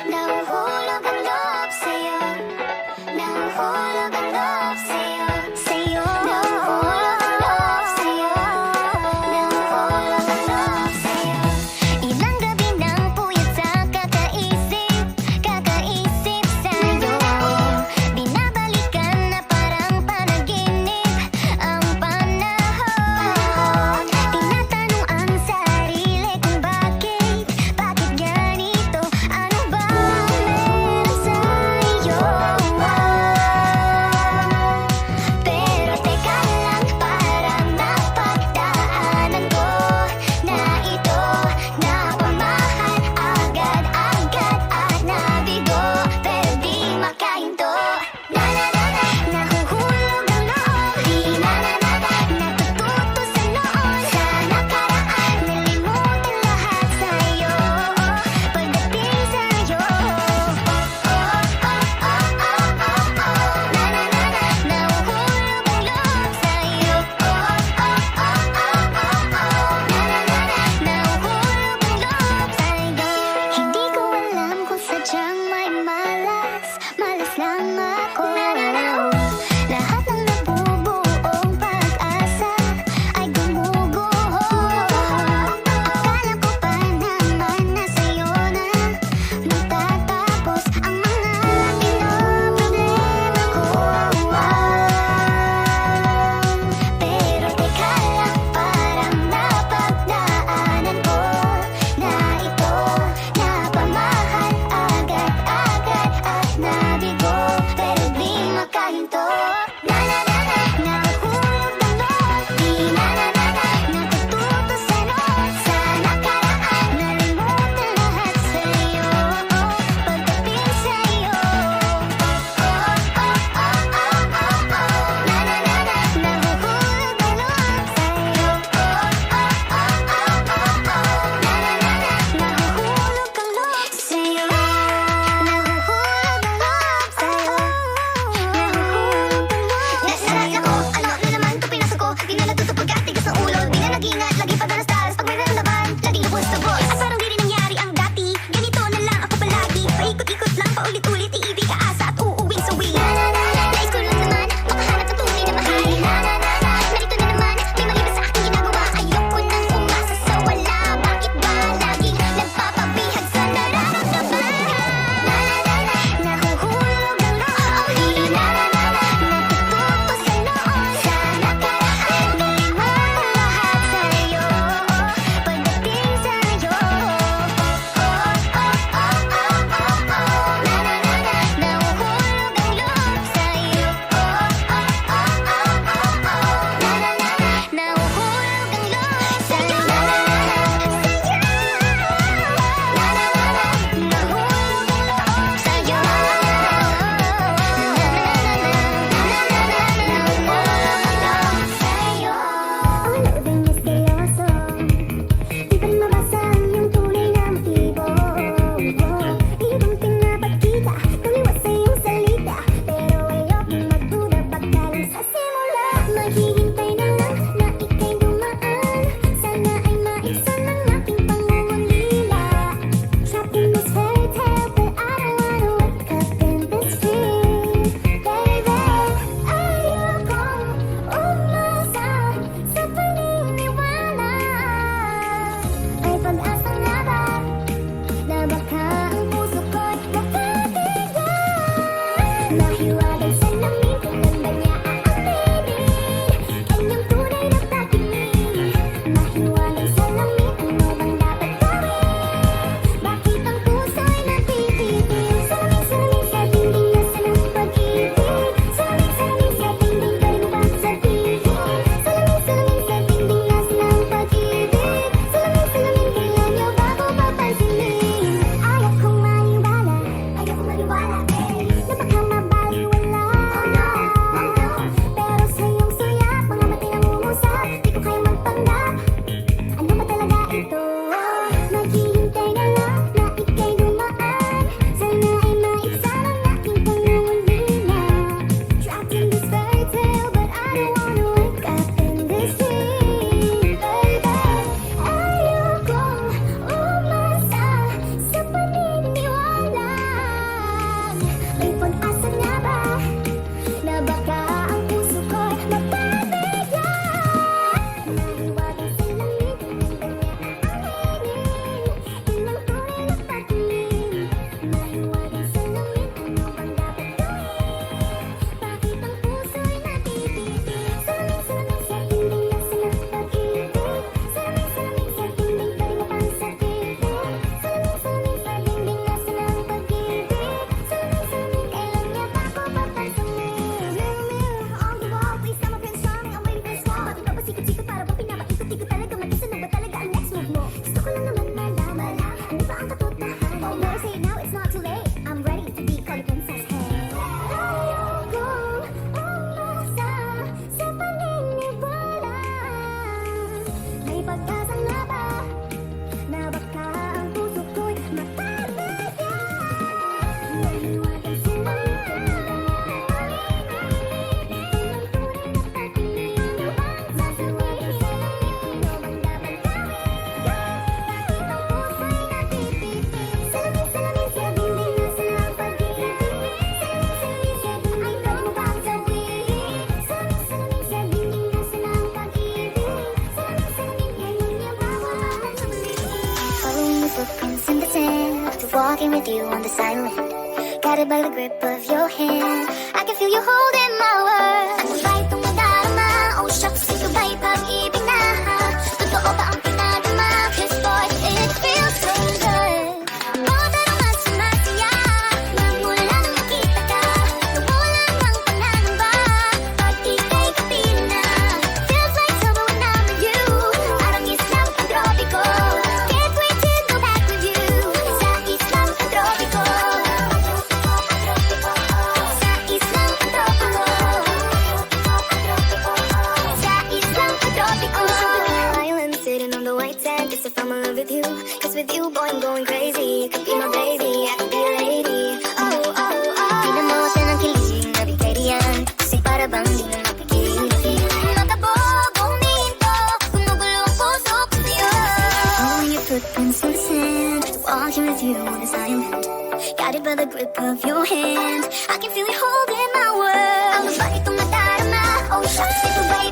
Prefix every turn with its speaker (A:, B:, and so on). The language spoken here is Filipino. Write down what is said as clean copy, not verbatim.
A: Nahuhulog ang loob sa'yo. Nahuhulog ang loob sa'yo. Sa'yo. Nahuhulog ang loob sa'yo. Nahuhulog ang loob sa'yo. Ilang gabi nang puyat sa kakaisip. Kakaisip sa'yo. Binabalikan na parang panaginip ang panahon. Tinatanong ang sarili kung bakit ganito? Ano ba meron? I say it now, it's not too late. I'm ready to be called a princess. Hey. Ayokong umasa sa paniniwala. May pag-asa nga ba na baka ang puso ko'y makabigyan? Naniwagan sila following the footprints in the sand, walking with you on this island, guided by the grip of your hand. I can feel you holding my world. Ano ba itong nadarama? Oh shucks, ito ba'y pag-ibig na? Totoo ba ang pinadama? 'Cause boy, it feels so good. Bawat araw mas sumasaya, magmula nang nakita ka. Nawala ng panangamba, pag ika'y kapiling na. Feels like summer when I'm with you. Parang islang pantropiko. Can't wait to go back with you. Sa islang pantropiko. Sa islang pantropiko. Sa islang pantropiko. Island sitting on the white sand, just if I'm in love with you. 'Cause with you, boy, I'm going crazy. You could be my baby, I could be a lady. Oh, oh, oh. Di na mawala ng kilig, nabigay riyan. Kasi para bang di na napigil. Makabobo, huminto, gumugulo ang puso ko sa'yo. Following your footprints in the sand, walking with you on this island, guided by the grip of your hand. I can feel you holding my world. Ano ba itong nadarama? Oh shucks, ito ba'y